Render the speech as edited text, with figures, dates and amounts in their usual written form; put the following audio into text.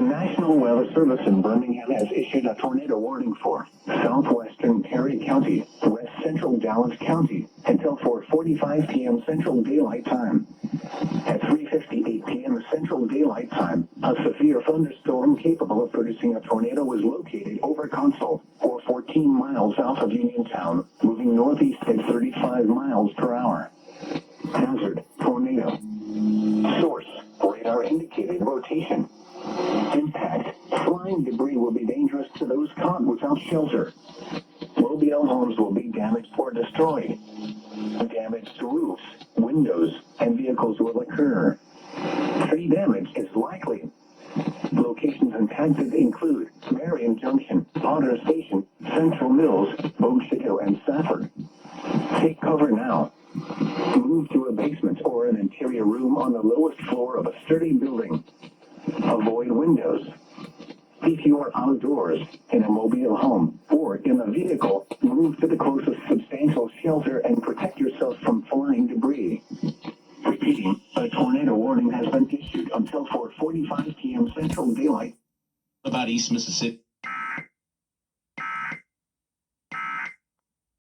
National Weather Service in Birmingham has issued a tornado warning for southwestern Perry County, west central Dallas County, until 4:45 p.m. Central Daylight Time. At 3:58 p.m. Central Daylight Time, a severe thunderstorm capable of producing a tornado was located over Consul, or 14 miles south of Uniontown, moving northeast at 35 miles per hour. Hazard: tornado. Source: radar indicated rotation. Impact: flying debris will be dangerous to those caught without shelter. Mobile homes will be damaged or destroyed. Damaged roofs, windows, and vehicles will occur. Tree damage is likely. Locations impacted include Marion Junction, Potter Station, Central Mills, Bogue-Chitto, and Safford. Take cover now. Move to a basement or an interior room on the lowest floor of a sturdy building. Avoid windows. If you are outdoors, in a mobile home, or in a vehicle, move to the closest substantial shelter and protect yourself from flying debris. Repeating, a tornado warning has been issued until 4:45 p.m. Central Daylight. About East Mississippi.